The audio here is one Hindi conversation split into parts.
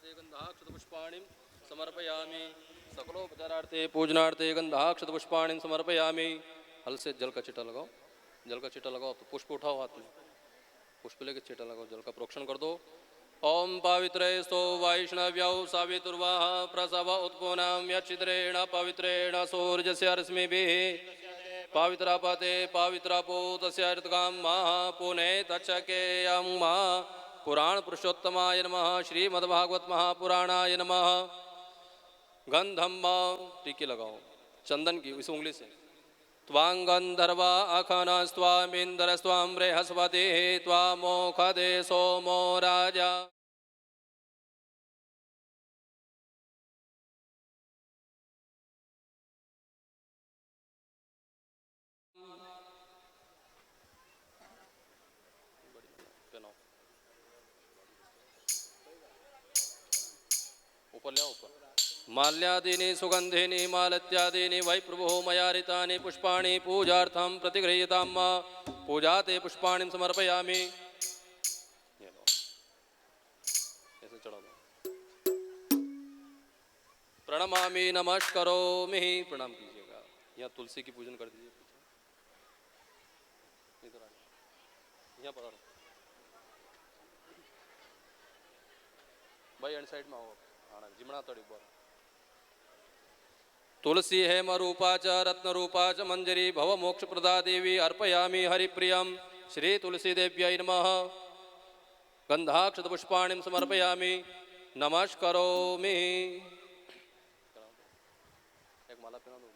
गंधाक्षतपुष्पाणिं समर्पयामि। सकलोपचारार्थे पूजनार्थे गंधाक्षतपुष्पाणिं समर्पयामि। हल से जल का छिटा लगाओ, जल का छिटा लगाओ। तो पुष्प उठाओ हाथ में, पुष्प लेके छिटा लगाओ, जल का प्रोक्षण कर दो। ओम पवित्रे स्तो वैष्णव्यौ सवितुर्वाह प्रसव उत्पुनाम यच्छिद्रेण पवित्रेण सूर्यस्य रश्मिभिः पवित्रापते पवित्रापूतस्य ऋतगां मः पुने तच्छकेयं मः। पुराण पुरुषोत्तमाय नमः। श्रीमद्भागवत महापुराणाय नमः। गंधम टीके लगाओ चंदन की इस उंगली से। त्वांगंधर्वा अखनस्त्वामिंद्रस्त्वां बृहस्पतिः त्वामोखदे सोमो राजा। ऊपर ले ऊपर। माल्यादीनि सुगंधिनी मालत्यादीनि वै प्रभो मया ऋतानि पुष्पाणि पूजार्थं प्रतिगृह्यतां मा। पूजाते पुष्पाणि समर्पयामि। ऐसे चढ़ा दो। प्रणमामि नमस्करोमि। प्रणाम कीजिएगा। यहाँ तुलसी की पूजन कर दीजिए। इधर आ यहाँ पर भाई एंड साइड में आओ। आना जिमना तड़ी ऊपर। तुलसी हेम रूपा च रत्न रूपा च मंजरी भव मोक्ष प्रदा देवी अर्पयामि हरिप्रियम। श्री तुलसी देव्यै नमः। गंधाक्षत पुष्पाणिं समर्पयामि। नमस्करोमि। एक माला पहना दो।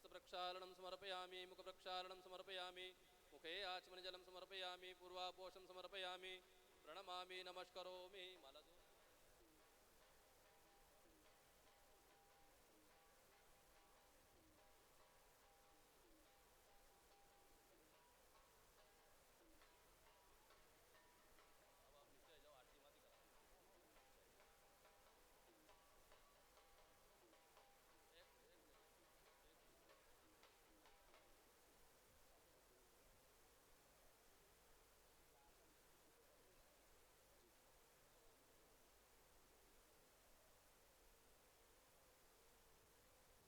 प्रक्षालनं समर्पयामि। मुख प्रक्षालनं समर्पयामि। मुखे आचमनजलं समर्पयामि। पूर्वापोषण समर्पयामि। प्रणमामि नमस्करोमि। माला दो।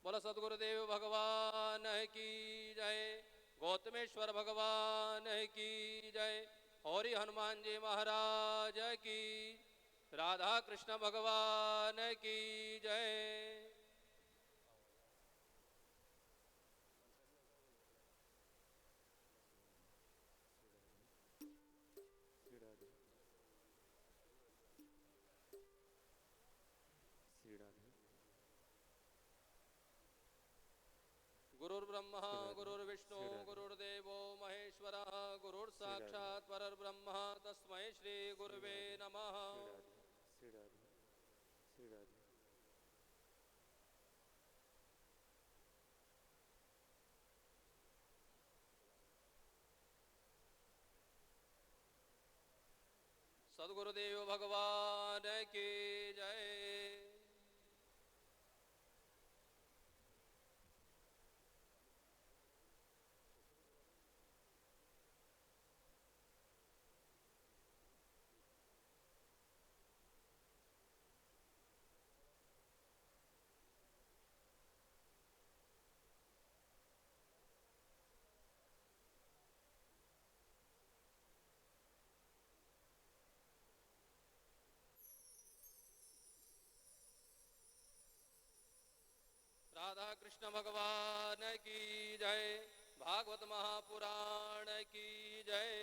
बोलो सदगुरुदेव भगवान की जय। गौतमेश्वर भगवान की जय। हरि हनुमान जी महाराज की। राधा कृष्ण भगवान की जय। गुरुर्ब्रह्मा गुरुर्विष्णु गुरुर्देवो महेश्वरः गुरुर्साक्षात् परब्रह्म तस्मै श्री गुरुवे नमः। सदगुरुदेव भगवान की जय। कृष्ण भगवान की जय। भागवत महापुराण की जय।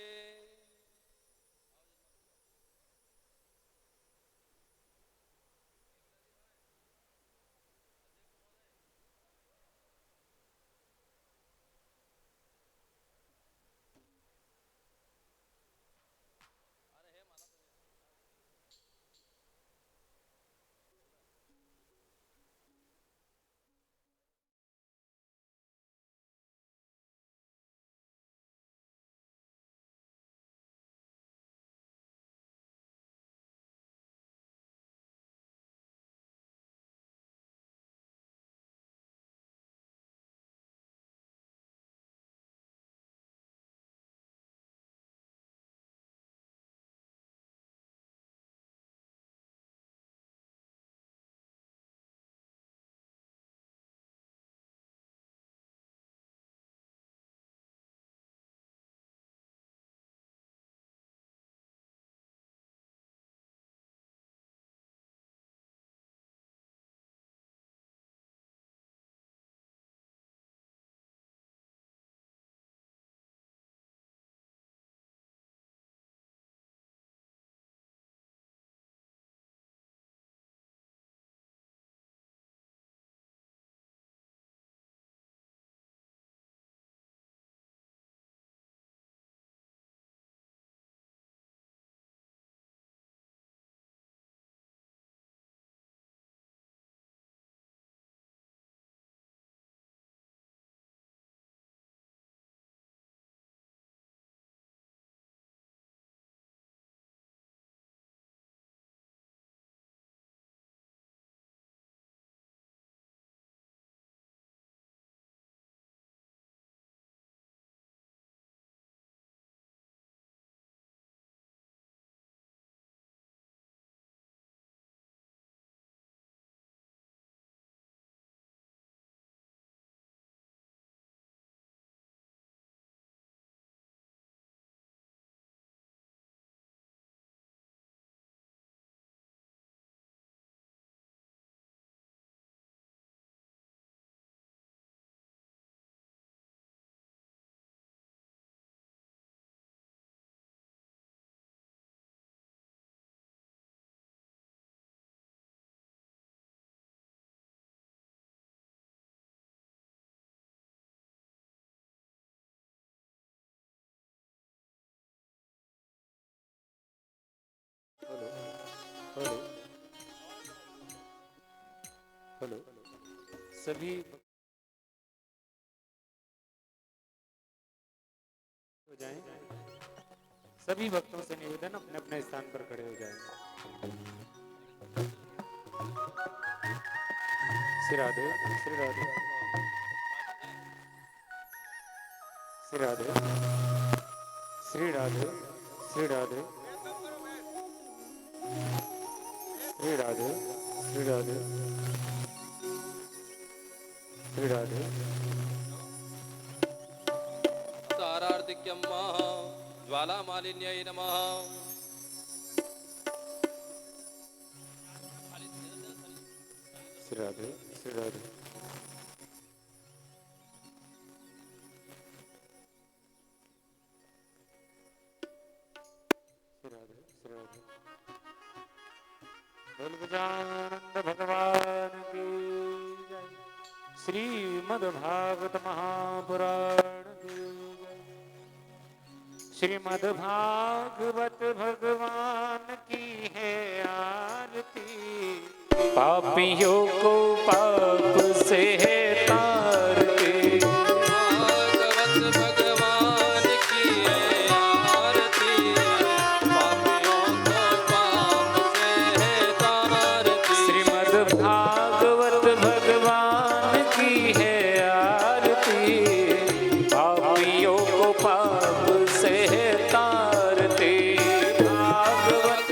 Hello hello hello. सभी हो जाएं। सभी भक्तों से निवेदन अपने अपने स्थान पर खड़े हो जाएं। श्री राधे श्री राधे श्री राधे श्री राधे श्री राधे श्री राधे श्री राधे श्री राधे। तारार्तिक्यम ज्वाला मालिन्यै नमः। श्री राधे श्री राधे श्री राधे श्री राधे। बोल गजानंद भगवान की जय। श्रीमद् भागवत महापुराण की जय। श्रीमद् भागवत भगवान की है आरती। पापियों को पाप से है तारती। भागवत भगवान की है आरती। पापियों को पाप से है तारती। श्रीमद् भागवत भगवान की है आरती। पापियों को पाप से है तारती। भागवत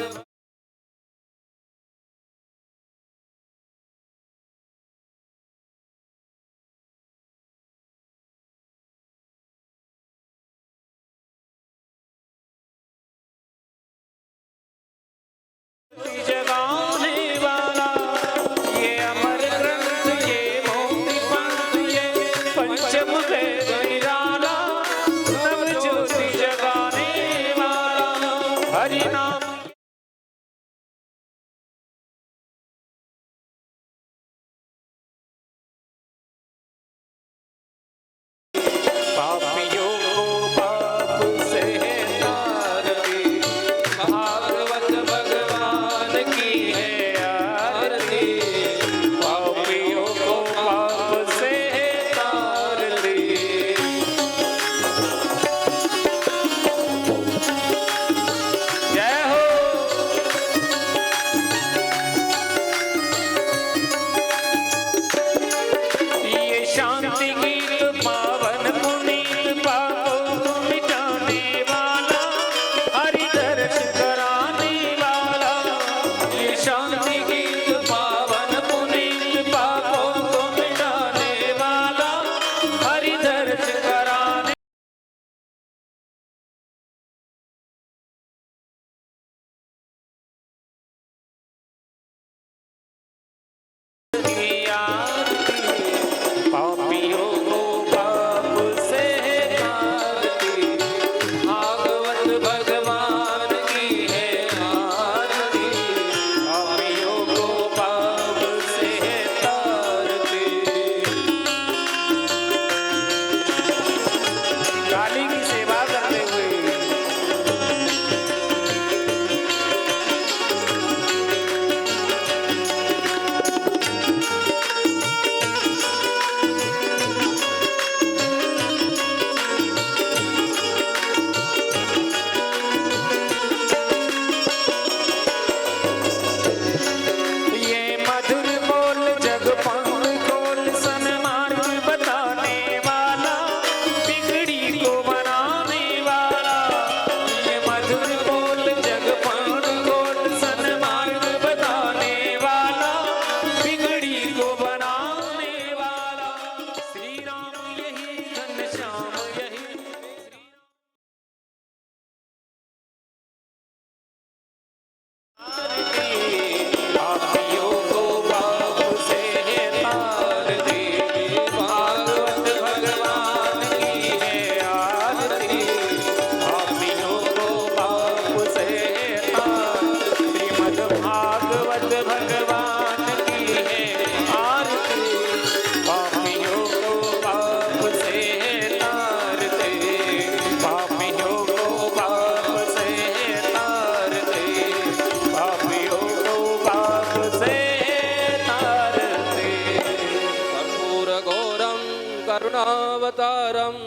करुणावतारं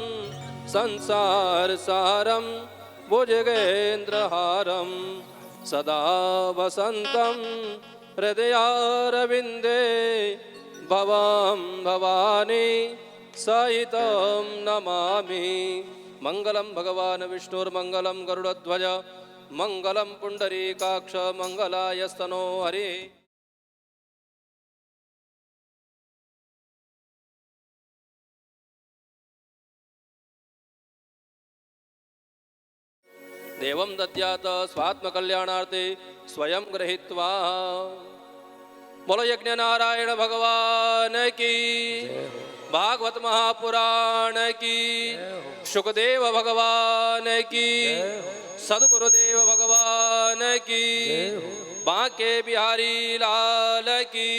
संसारसारं भुजगेन्द्रहारं सदा वसन्तं हृदयारविन्दे भवां भवानी सहितं नमामि। मंगलम भगवान विष्णुर्मंगलम गरुड़ध्वज मंगलम पुंडरीकाक्ष मंगलायस्तनो हरि। देवं दद्यात स्वात्मकल्याणार्थे स्वयं गृहीत्वा। बोलो यज्ञ नारायण भगवान की, भागवत महापुराण की, सुखदेव भगवान की, सदगुरुदेव भगवान की, बांके बिहारी लाल की।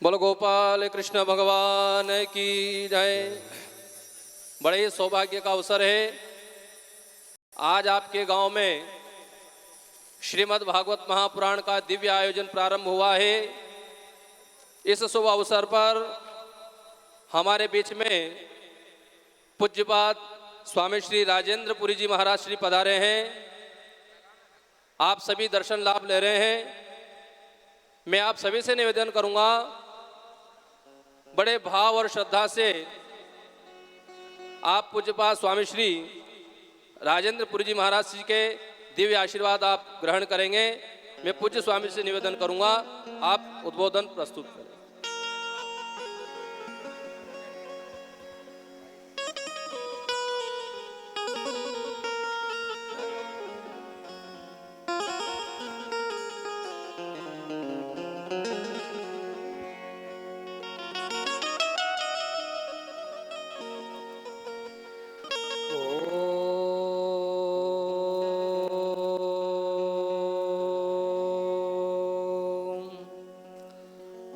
बोलो गोपाल कृष्ण भगवान की जय। बड़े सौभाग्य का अवसर है, आज आपके गांव में श्रीमद् भागवत महापुराण का दिव्य आयोजन प्रारंभ हुआ है। इस शुभ अवसर पर हमारे बीच में पूज्यपाद स्वामी श्री राजेंद्र पुरी जी महाराज श्री पधारे हैं। आप सभी दर्शन लाभ ले रहे हैं। मैं आप सभी से निवेदन करूंगा, बड़े भाव और श्रद्धा से आप पूज्यपाद स्वामी श्री राजेंद्र पुरी जी महाराज जी के दिव्य आशीर्वाद आप ग्रहण करेंगे। मैं पूज्य स्वामी से निवेदन करूंगा, आप उद्बोधन प्रस्तुत करें।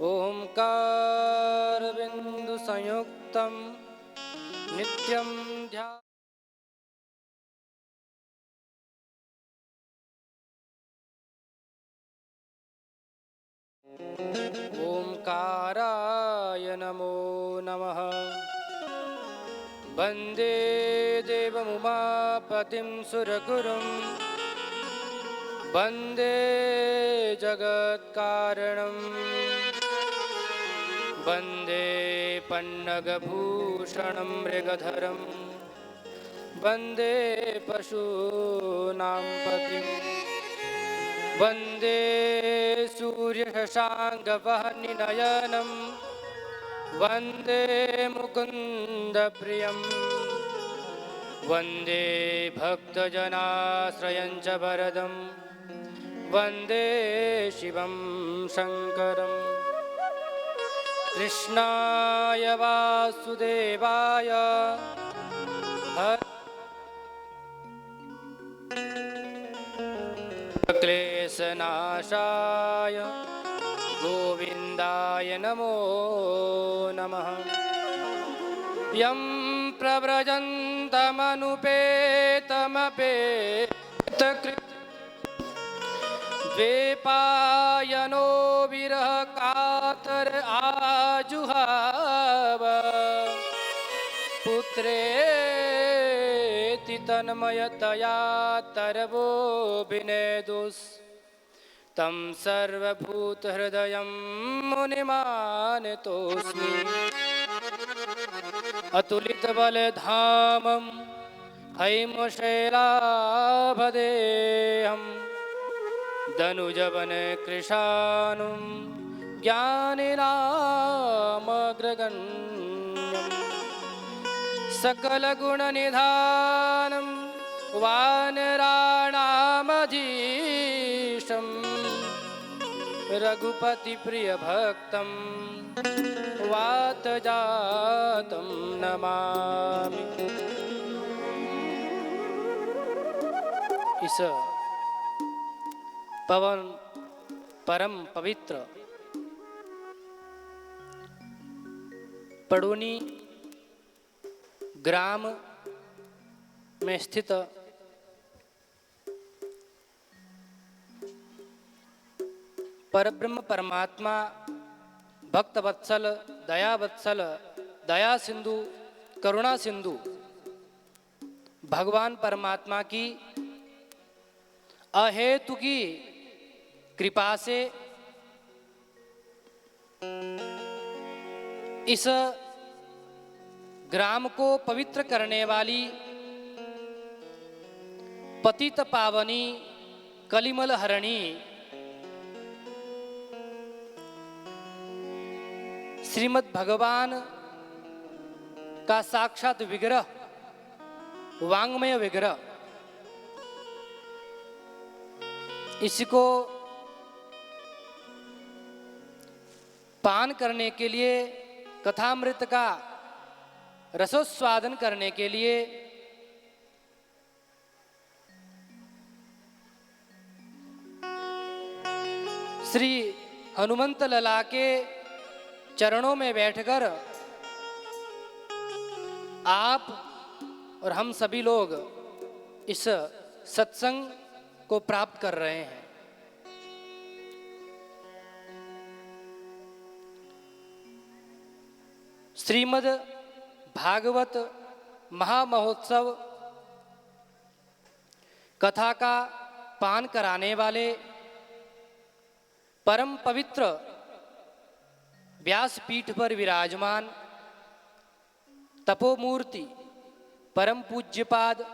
ओंकार बिंदु संयुक्तम नित्यं ध्यान। ओंकाराय नमो नमः। वंदे देवमुमापतिं सुरगुरुं, वंदे जगत्कारणं, वंदे पन्नगभूषणं मृगधरं, वंदे पशूनां पतिं, वंदे सूर्यशशाङ्कवह्निनयनं, वंदे मुकुन्दप्रियं, वंदे भक्तजनाश्रयं च वरदं, वंदे शिवं शङ्करम्। कृष्णाय वासुदेवाय क्लेशनाशाय गोविन्दाय नमो नमः। यं प्रव्रजन्तमनुपेतमपेतकृत् द्वैपायनो विरह कातर आजुहाव, पुत्रेति तन्मयतया तरवो विनेदुस्, तं सर्वभूतहृदयं मुनिमानतोऽस्मि। अतुलितबलधामं हैमशैलाभदेहं, दनुजवनकृशानुं ज्ञानिनामग्रगण्यं, सकलगुणनिधानं वानराणामधीशं, रघुपति प्रिय भक्तम वात जातम नमामि। इस पवन परम पवित्र पड़ोनी ग्राम में स्थित परब्रह्म परमात्मा भक्त वत्सल दया सिंधु करुणा सिंधु भगवान परमात्मा की अहेतु की कृपा से इस ग्राम को पवित्र करने वाली पतित पावनी कलिमल हरणी श्रीमद् भगवान का साक्षात विग्रह वांग्मय विग्रह, इसको पान करने के लिए कथामृत का रसोस्वादन करने के लिए श्री हनुमंत लला के चरणों में बैठकर आप और हम सभी लोग इस सत्संग को प्राप्त कर रहे हैं। श्रीमद् भागवत महामहोत्सव कथा का पान कराने वाले परम पवित्र व्यासपीठ पर विराजमान तपोमूर्ति परम पूज्यपाद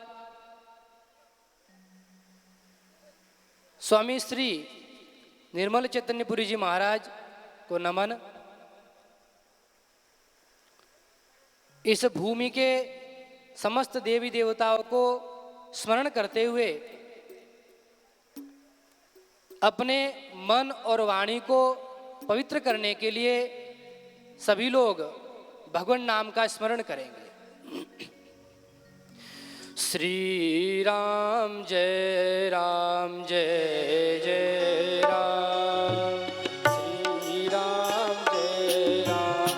स्वामी श्री निर्मल चैतन्यपुरी जी महाराज को नमन। इस भूमि के समस्त देवी देवताओं को स्मरण करते हुए अपने मन और वाणी को पवित्र करने के लिए सभी लोग भगवान नाम का स्मरण करेंगे। श्री राम जय जय जय राम। श्री राम जय जय राम।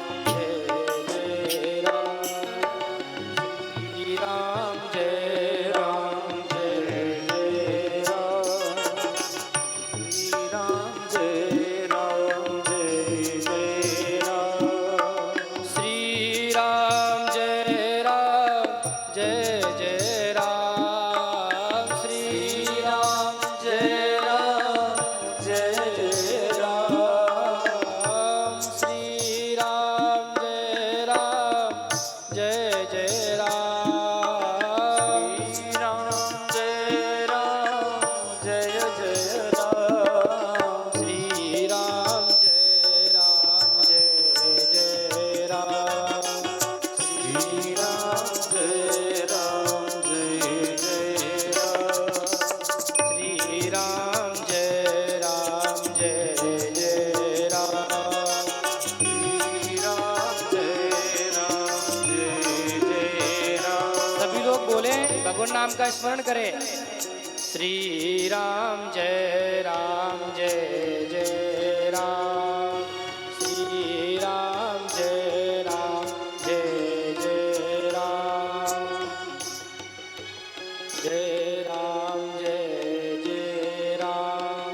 श्री राम जय जय राम। श्री राम जय जय राम। श्री राम जय जय राम। श्री राम जय जय राम। श्री राम जय जय राम। श्री राम जय जय राम। श्री राम जय जय राम। श्री राम जय जय राम। श्री राम जय जय राम। श्री राम जय राम। सभी लोग बोले भगवान नाम का स्मरण करें। श्री राम जय जय राम। श्री राम जय जय राम। जय राम जय राम। श्री राम जय राम।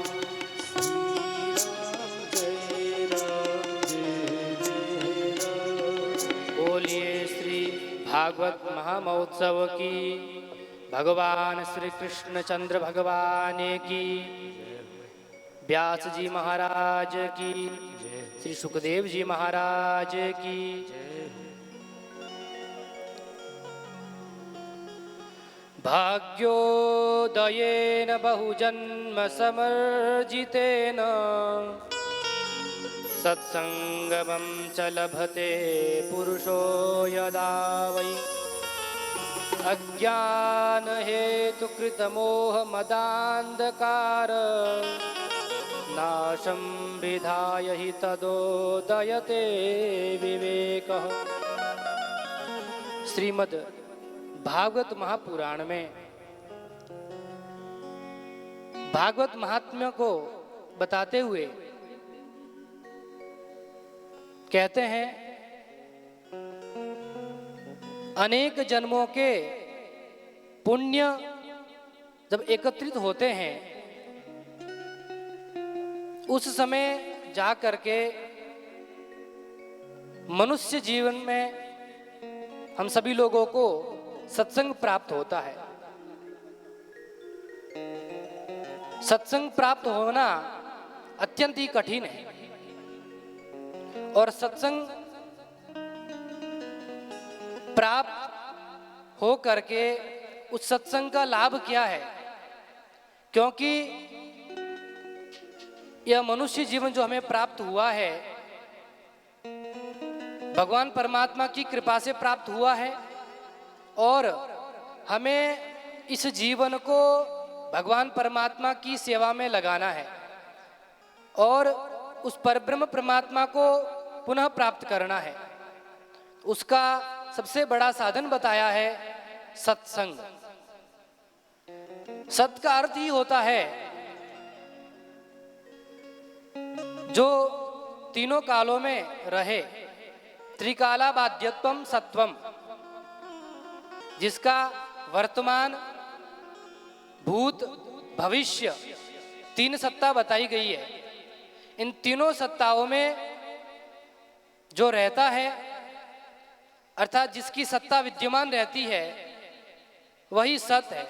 बोलिए श्री भागवत महामहोत्सव की भगवान श्री कृष्ण चंद्र भगवान की, व्यास जी महाराज की, श्री सुखदेव जी महाराज की। भाग्योदयेन बहुजन्म समर्जितेन सत्संगमं च लभते पुरुषो यदा वै अज्ञान हेतु कृत मोह मदांधकार नाशं विधाय हि तदोदयते विवेकः। श्रीमद् भागवत महापुराण में भागवत महात्म्य को बताते हुए कहते हैं, अनेक जन्मों के पुण्य जब एकत्रित होते हैं उस समय जा करके मनुष्य जीवन में हम सभी लोगों को सत्संग प्राप्त होता है। सत्संग प्राप्त होना अत्यंत ही कठिन है और सत्संग प्राप्त हो करके उस सत्संग का लाभ क्या है, क्योंकि यह मनुष्य जीवन जो हमें प्राप्त हुआ है भगवान परमात्मा की कृपा से प्राप्त हुआ है और हमें इस जीवन को भगवान परमात्मा की सेवा में लगाना है और उस परब्रह्म परमात्मा को पुनः प्राप्त करना है। उसका सबसे बड़ा साधन बताया है सत्संग। सत का अर्थ ही होता है जो तीनों कालों में रहे, त्रिकाला बाध्यत्वम सत्वम, जिसका वर्तमान भूत भविष्य तीन सत्ता बताई गई है। इन तीनों सत्ताओं में जो रहता है अर्थात जिसकी सत्ता विद्यमान रहती है वही सत्य है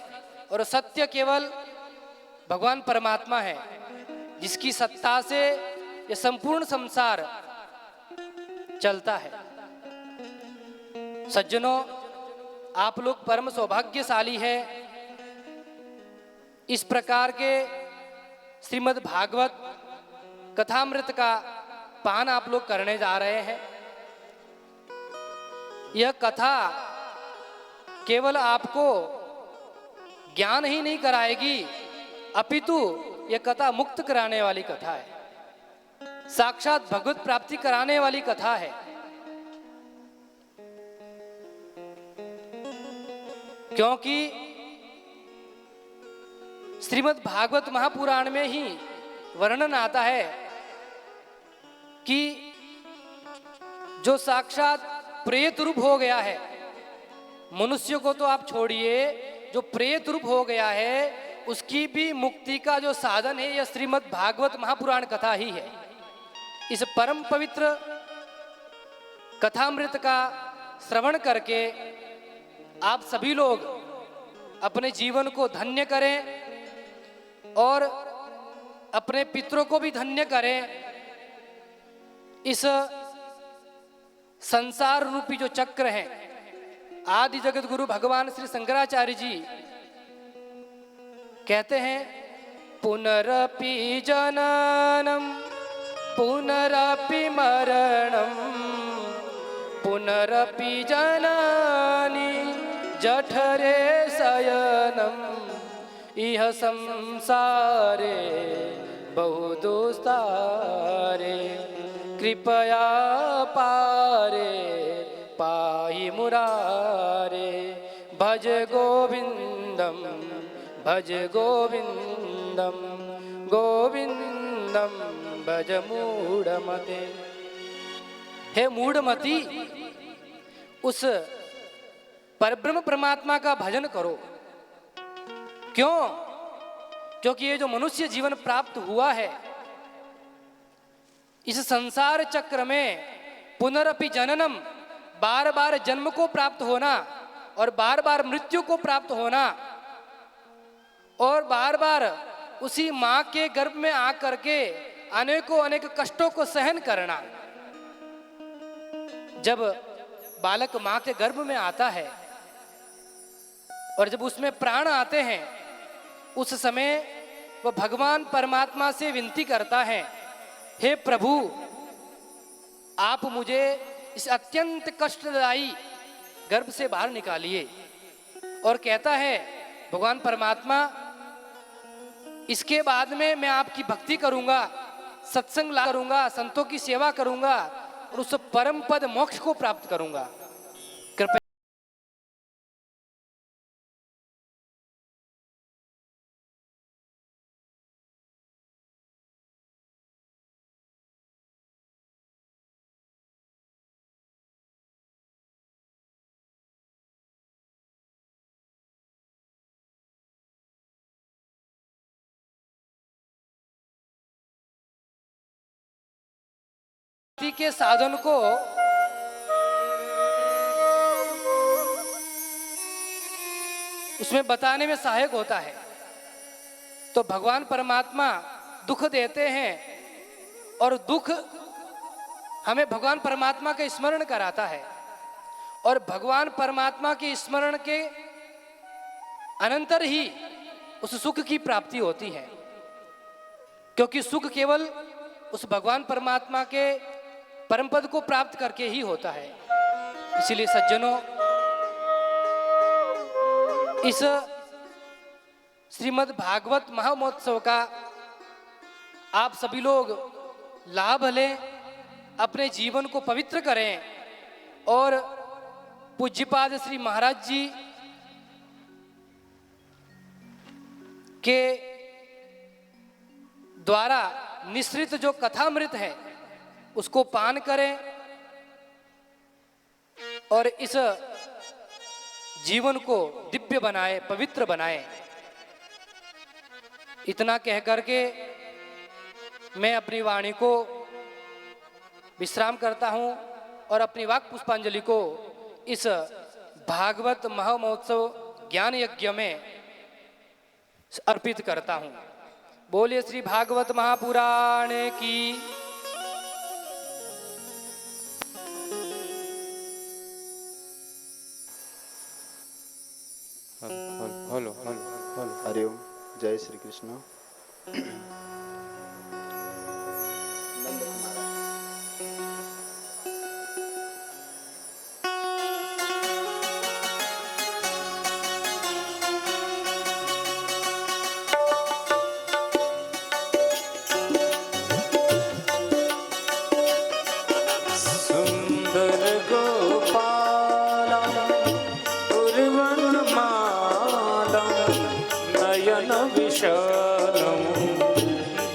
और सत्य केवल भगवान परमात्मा है जिसकी सत्ता से ये संपूर्ण संसार चलता है। सज्जनों, आप लोग परम सौभाग्यशाली है, इस प्रकार के श्रीमद् भागवत कथामृत का पान आप लोग करने जा रहे हैं। यह कथा केवल आपको ज्ञान ही नहीं कराएगी अपितु यह कथा मुक्त कराने वाली कथा है, साक्षात भगवत प्राप्ति कराने वाली कथा है। क्योंकि श्रीमद् भागवत महापुराण में ही वर्णन आता है कि जो साक्षात प्रेत रूप हो गया है, मनुष्य को तो आप छोड़िए, जो प्रेत रूप हो गया है उसकी भी मुक्ति का जो साधन है यह श्रीमद् भागवत महापुराण कथा ही है। इस परम पवित्र कथामृत का श्रवण करके आप सभी लोग अपने जीवन को धन्य करें और अपने पितरों को भी धन्य करें। इस संसार रूपी जो चक्र है, आदि जगत गुरु भगवान श्री शंकराचार्य जी कहते हैं, पुनरपि जननम पुनरपि मरणम पुनरपि जननी जठरे शयनम इह संसारे बहु दुस्तारे कृपया पारे पाहि मुरारे भज गोविंदम गोविंदम भज मूढ़मते। हे मूढ़मती, उस परब्रह्म परमात्मा का भजन करो। क्यों? क्योंकि ये जो मनुष्य जीवन प्राप्त हुआ है इस संसार चक्र में पुनरपि जननम, बार बार जन्म को प्राप्त होना और बार बार मृत्यु को प्राप्त होना और बार बार उसी मां के गर्भ में आकर के अनेकों अनेक कष्टों को सहन करना। जब बालक मां के गर्भ में आता है और जब उसमें प्राण आते हैं उस समय वह भगवान परमात्मा से विनती करता है, हे प्रभु आप मुझे इस अत्यंत कष्टदायी गर्भ से बाहर निकालिए। और कहता है भगवान परमात्मा, इसके बाद में मैं आपकी भक्ति करूंगा सत्संग ला करूंगा, संतों की सेवा करूंगा और उस परम पद मोक्ष को प्राप्त करूंगा। कृपया के साधन को उसमें बताने में सहायक होता है। तो भगवान परमात्मा दुख देते हैं और दुख हमें भगवान परमात्मा के स्मरण कराता है, और भगवान परमात्मा के स्मरण के अनंतर ही उस सुख की प्राप्ति होती है, क्योंकि सुख केवल उस भगवान परमात्मा के परम पद को प्राप्त करके ही होता है। इसलिए सज्जनों, इस श्रीमद् भागवत महामहोत्सव का आप सभी लोग लाभ लें, अपने जीवन को पवित्र करें और पूज्यपाद श्री महाराज जी के द्वारा निश्रित जो कथामृत है उसको पान करें और इस जीवन को दिव्य बनाए, पवित्र बनाए। इतना कह करके मैं अपनी वाणी को विश्राम करता हूं और अपनी वाक पुष्पांजलि को इस भागवत महामहोत्सव ज्ञान यज्ञ में अर्पित करता हूं। बोलिए श्री भागवत महापुराण की। Hello hello Hariom. जय श्री कृष्ण। सुंदर गोपाला उर्वनमाला नयन विशालम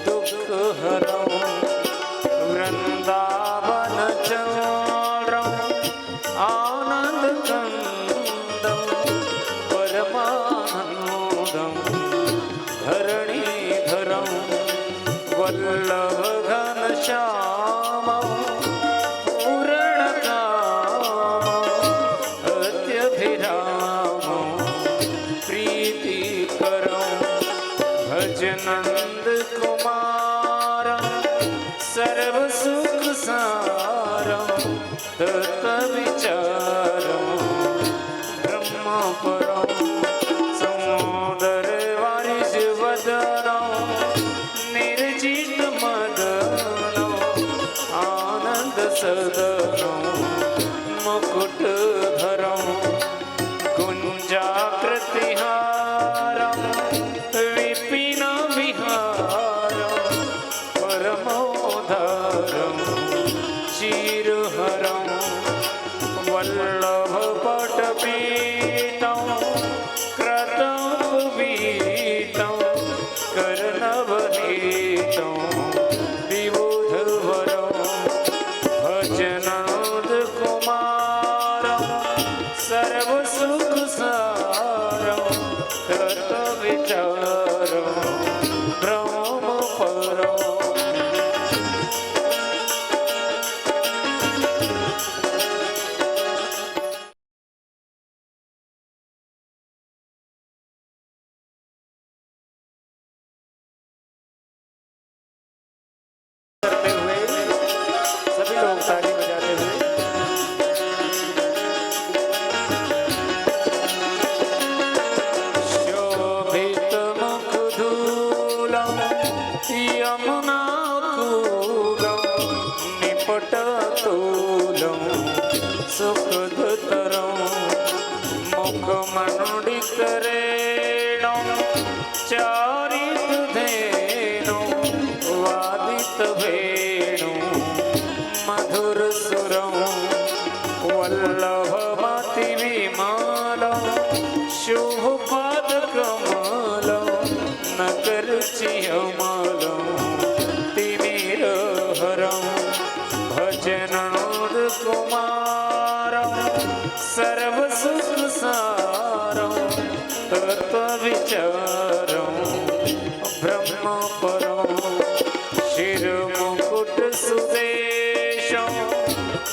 दुःखहरम वृंदावन चरम आनंदकंदम परमानंदम धरणीधरम वल्लभ घनश्यामम नंद कुमार सर्व सुख सारम तत विचारम ब्रह्म परम समुदर वारिज वदनम निर्जित मदनम आनंद सदनम मुकुट धरम कुंजाकृतिहारम विपिन विहारम परमोधारम चिरहरम वल्लभ पटपीतम क्रतुवीतम कर्णवनीतम विबुधवरम भजनंद कुमारम सर्व सुख सारम तत विचारम ब्रह्म परम। करते हुए सभी लोग ताली बजाते हुए शोभित मुखधूलम यमुना कूलम निपटतूलम सुखदतरम मुखमंडित रेणुम चारित धेनुम वादित रुचियमलं तिमिरहरं भजनोदकुमारं सर्वसुखसारं तत्त्वविचारं ब्रह्मपरं शिरमुकुटसुदेशं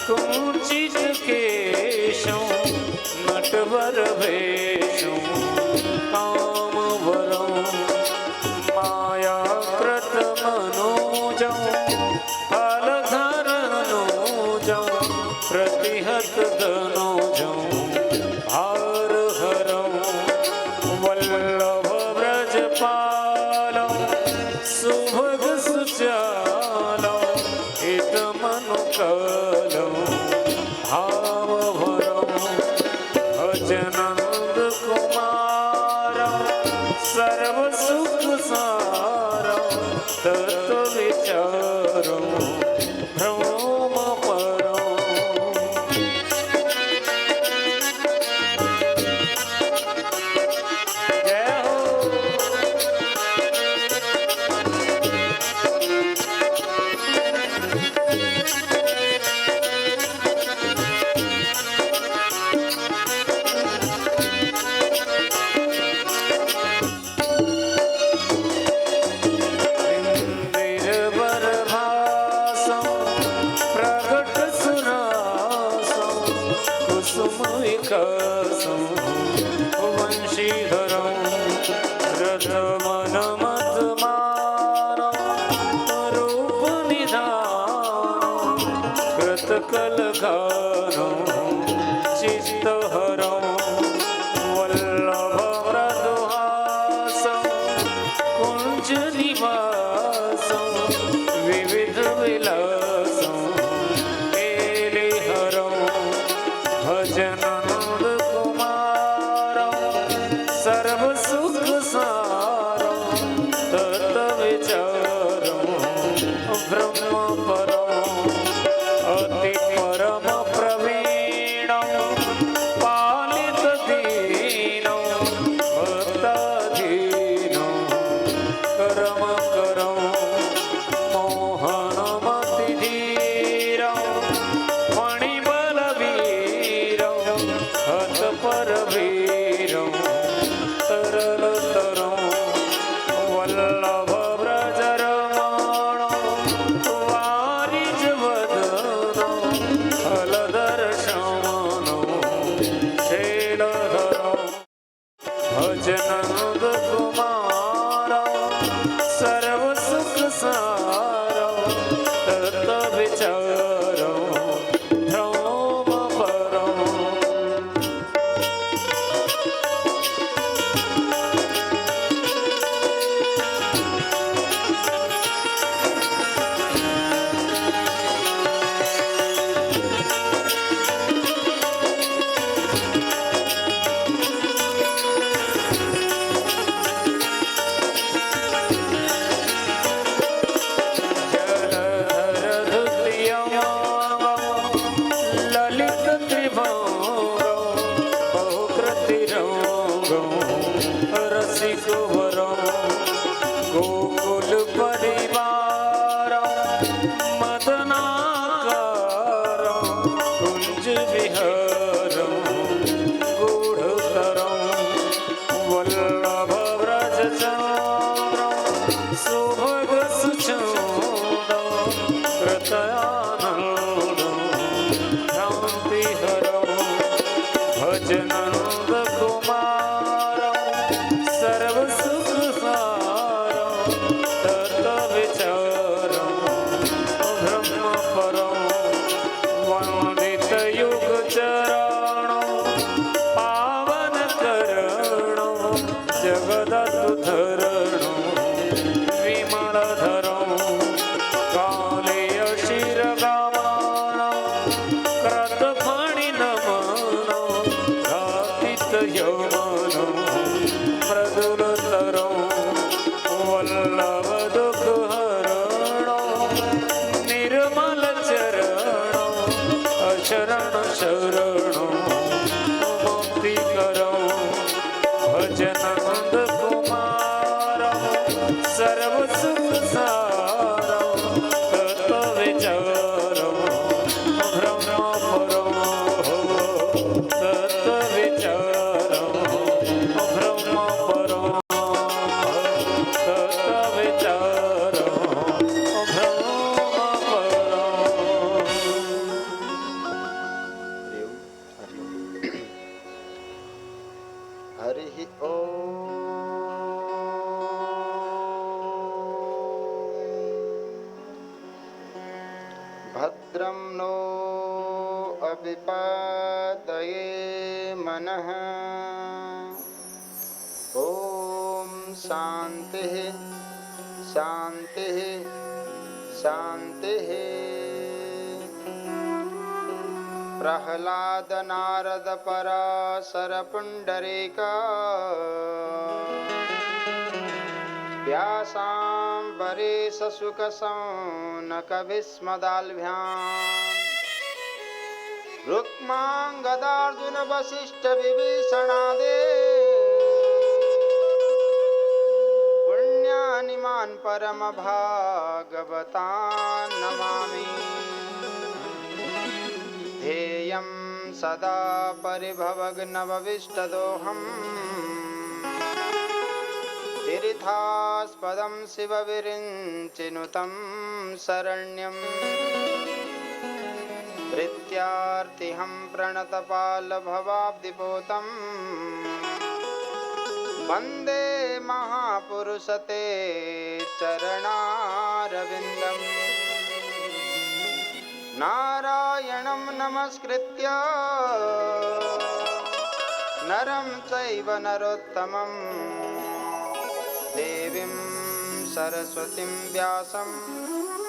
कुञ्चितकेशं नटवरवेशं कामवरं मायाकृतमनोजं फलधरनोजं प्रतिहतधनोजं भारहरं वल्लभव्रजपालं सुभगसुचालं हितमनुकलं भावभरं भजनन्दकुमारं सर्वसुखसारं तत्त्वविचारं भ्रमपरम्। जय हो। इंदिरवरभासं प्रकटसुनासं कुसुमविकासं वंशीधरं रथमनमतमानं रूपनिधानं कृतकलगानं चित्तहरं वल्लभमृदुहासं कुञ्जनिवासं विविधविलासं केलिहरं भजनन्दकुमारं सर्वसुखसारं तत्त्वविचारं ब्रह्मपरम् अतिपरमप्रवीणं पालितदीनं भक्ताधीनं करमकरं मोहनमतिधीरं मणिबलवीरं हतपरवीरं तरलतरं वल्लभव्रजरमणं वारिजवदनं फलदर्शनं शैलधरं भजनन्दकुमारं सर्वसुखसारं तत्त्वविचारं भ्रमपरम्। रसिकवरं गोकुलपरिवारं मदनाकारं कुञ्जविहारं गूढतरं वल्लभव्रजचन्द्रं सुभगसुचन्दं कृतयानन्दं शान्तिहरं भजनन्दकुमारं सर्वसुखसारं तत्त्वविचारं ब्रह्मपरं वन्दितयुगचरणं पावनकरणं जगदतुधरणं विमलधरं कालेयशिरगामानं क्रतफणिनमनं घातितयमनं मृदुलतरं वल्लभदुःखहरणं निर्मलचरणं अशरणशरणं मुक्तिकरं भजनन्दकुमारं सर्व सुख सारम तत्व विचारम भ्रम परो तत्व विचारम भ्रम परो तत्व विचारम भ्रम परो। हरि ओम। भद्रं नो अभिपादये मनः। ओम शांति शांति शांति। प्रह्लाद नारद पराशर पुंडरीका व्यासाम्बरीश शुक शौनक भीष्मदाल्भ्याम् रुक्मांगदार्जुन वसिष्ठ विभीषणादे पुण्यानिमान् परम भागवतान् नमामि। ध्येयं सदा परिभवग्नवविष्टदोहम् तीर्थास्पदं शिवविरिञ्चिनुतं शरण्यं प्रीत्यार्तिहं प्रणतपालभवाब्धिपोतं वन्दे महापुरुषते चरणारविन्दम्। नारायणं नमस्कृत्य नरं चैव नरोत्तमं देवीं सरस्वतीं व्यासं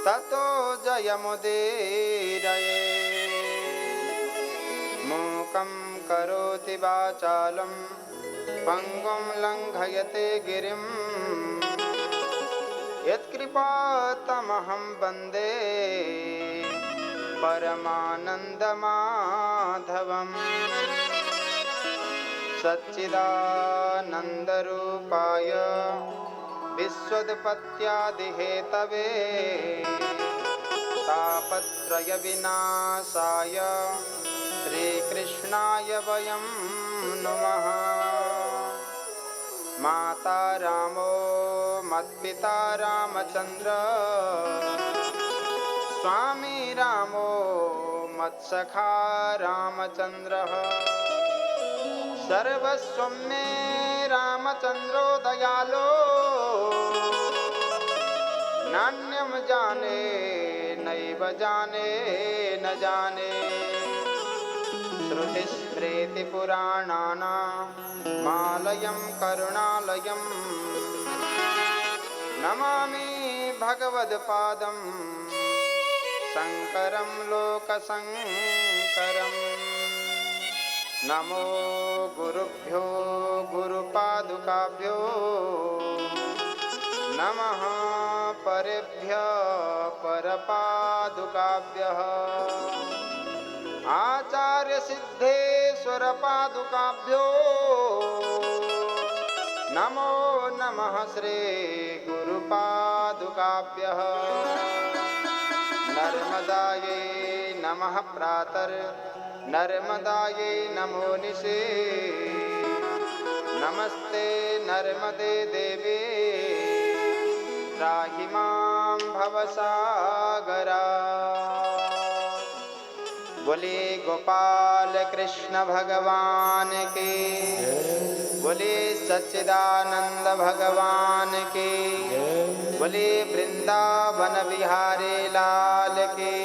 ततो जयमुदीरये। मूकं करोति वाचालं पङ्गुं लङ्घयते गिरिं यत्कृपातमहं वन्दे परमानन्दमाधवम्। सच्चिदानन्दरूपाय विश्वोत्पत्त्यादिहेतवे तापत्रयविनाशाय श्रीकृष्णाय वयं नमः। माता रामो मत्पिता रामचन्द्र स्वामी रामो मत्सखा रामचन्द्रः सर्वस्वं मे रामचन्द्रो दयालो नान्यं जाने नैव जाने न जाने। श्रुतिस्मृतिपुराणानामालयं करुणालयं नमामि भगवत्पादं शङ्करं लोकशङ्करम्। नमो गुरुभ्यो गुरुपादुकाभ्यो नमः परेभ्यः परपादुकाभ्यः आचार्य सिद्धेश्वर पादुकाभ्यो नमो नमः श्री गुरुपादुकाभ्यः। नर्मदायै नमः प्रातर् नर्मदायै नमो निशे नमस्ते नर्मदे देवे त्राहि मां भवसागरात्। बोले गोपाल कृष्ण भगवान की, बोले सच्चिदानंद भगवान की, बोले वृंदावन बिहारी लाल की,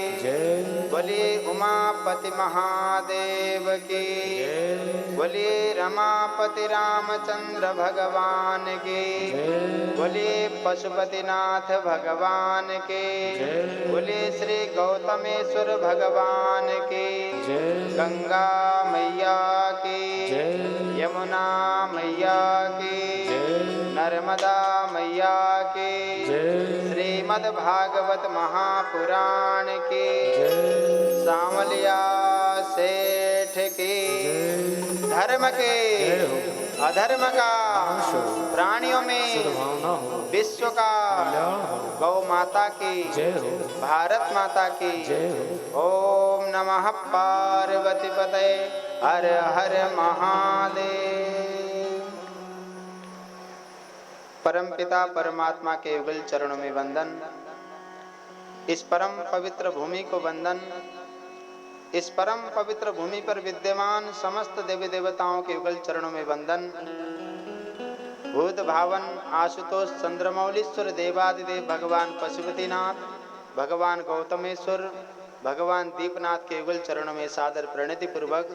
बोले उमापति महादेव की, बोले रमापति रामचंद्र भगवान की, बोले पशुपतिनाथ भगवान की, बोले श्री गौतमेश्वर भगवान की, गंगा मैया की, यमुना मैया की, नर्मदा मैया की, श्रीमद्भागवत महापुराण की, सामलिया सेठ की, धर्म के अधर्म का प्राणियों में सद्भावना हो, विश्व का कल्याण हो, गौ माता की जय हो, भारत माता की जय हो। ओम नमः पार्वती पतये हर हर महादेव। परमपिता परमात्मा के युगल चरणों में वंदन। इस परम पवित्र भूमि को वंदन। इस परम पवित्र भूमि पर विद्यमान समस्त देवी देवताओं के युगल चरणों में वंदन। भूत भावन आशुतोष चंद्रमौलीश्वर देवादिदेव भगवान पशुपतिनाथ, भगवान गौतमेश्वर, भगवान दीपनाथ के युगल चरणों में सादर प्रणति पूर्वक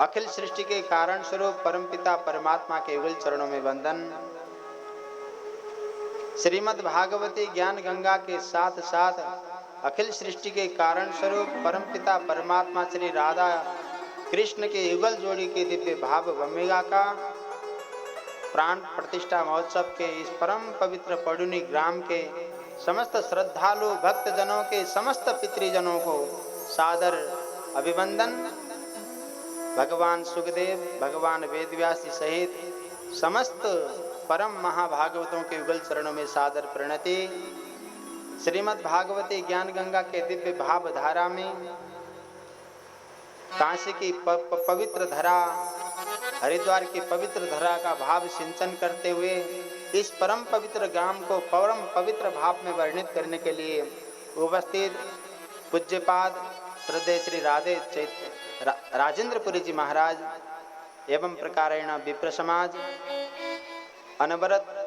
अखिल सृष्टि के कारण स्वरूप परमपिता परमात्मा के युगल चरणों में वंदन। श्रीमद् भागवती ज्ञान गंगा के साथ साथ अखिल सृष्टि के कारण स्वरूप परमपिता परमात्मा श्री राधा कृष्ण के युगल जोड़ी के दिव्य भाव भूमिका का प्राण प्रतिष्ठा महोत्सव के इस परम पवित्र पडुनी ग्राम के समस्त श्रद्धालु भक्त जनों के समस्त पितृजनों को सादर अभिवंदन। भगवान सुखदेव, भगवान वेदव्यास जी सहित समस्त परम महाभागवतों के युगल चरणों में सादर प्रणति। श्रीमद् भागवती ज्ञान गंगा के दिव्य भाव धारा में काशी की पवित्र धरा, हरिद्वार की पवित्र धरा का भाव सिंचन करते हुए इस परम पवित्र ग्राम को परम पवित्र भाव में वर्णित करने के लिए उपस्थित पूज्यपाद श्रद्धेय श्री राधे राजेंद्रपुरी जी महाराज एवं प्रकारेण विप्र समाज, अनवरत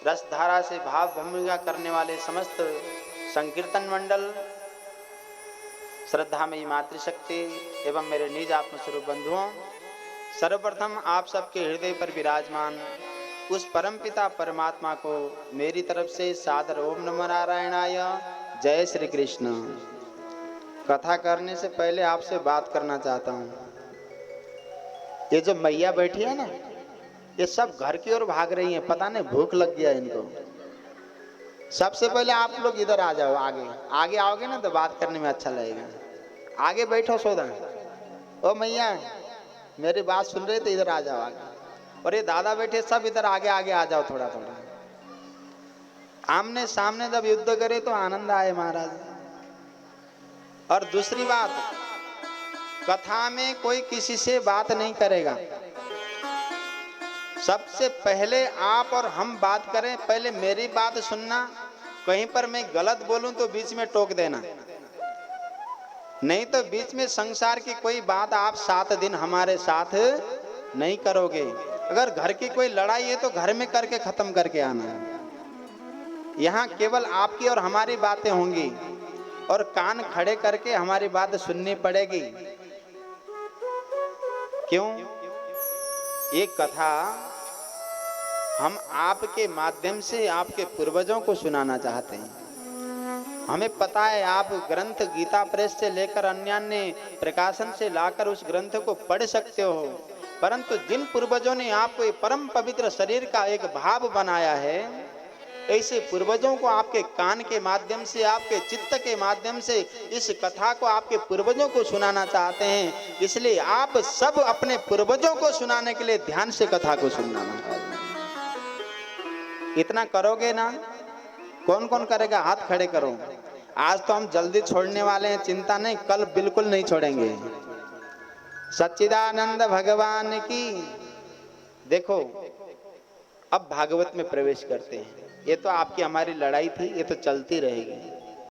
रसधारा से भाव भूमिका करने वाले समस्त संकीर्तन मंडल, श्रद्धा में मातृशक्ति एवं मेरे निज आत्मस्वरूप बंधुओं, सर्वप्रथम आप सबके हृदय पर विराजमान उस परमपिता परमात्मा को मेरी तरफ से सादर ओम नमो नारायणाय, जय श्री कृष्ण। कथा करने से पहले आपसे बात करना चाहता हूँ। ये जो मैया बैठी है ना, ये सब घर की ओर भाग रही हैं, पता नहीं भूख लग गया इनको। सबसे पहले आप लोग इधर आ जाओ, आगे आगे आओगे ना तो बात करने में अच्छा लगेगा। आगे बैठो सोदा। ओ मैया मेरी बात सुन रहे तो इधर आ जाओ आगे। और ये दादा बैठे सब इधर आगे आगे आ जाओ थोड़ा थोड़ा। आमने सामने जब युद्ध करे तो आनंद आए महाराज। और दूसरी बात, कथा में कोई किसी से बात नहीं करेगा। सबसे पहले आप और हम बात करें, पहले मेरी बात सुनना। कहीं पर मैं गलत बोलूं तो बीच में टोक देना, नहीं तो बीच में संसार की कोई बात आप 7 दिन हमारे साथ नहीं करोगे। अगर घर की कोई लड़ाई है तो घर में करके खत्म करके आना है। यहाँ केवल आपकी और हमारी बातें होंगी और कान खड़े करके हमारी बात सुननी पड़ेगी। क्यों? ये कथा हम आपके माध्यम से आपके पूर्वजों को सुनाना चाहते हैं। हमें पता है आप ग्रंथ गीता प्रेस से लेकर अन्य प्रकाशन से लाकर उस ग्रंथ को पढ़ सकते हो, परंतु जिन पूर्वजों ने आपको ये परम पवित्र शरीर का एक भाव बनाया है, ऐसे पूर्वजों को आपके कान के माध्यम से, आपके चित्त के माध्यम से इस कथा को आपके पूर्वजों को सुनाना चाहते हैं। इसलिए आप सब अपने पूर्वजों को सुनाने के लिए ध्यान से कथा को सुनना। इतना करोगे ना? कौन कौन करेगा? हाथ खड़े करो। आज तो हम जल्दी छोड़ने वाले हैं, चिंता नहीं, कल बिल्कुल नहीं छोड़ेंगे। सच्चिदानंद भगवान की। देखो अब भागवत में प्रवेश करते हैं। ये तो आपकी हमारी लड़ाई थी, ये तो चलती रहेगी।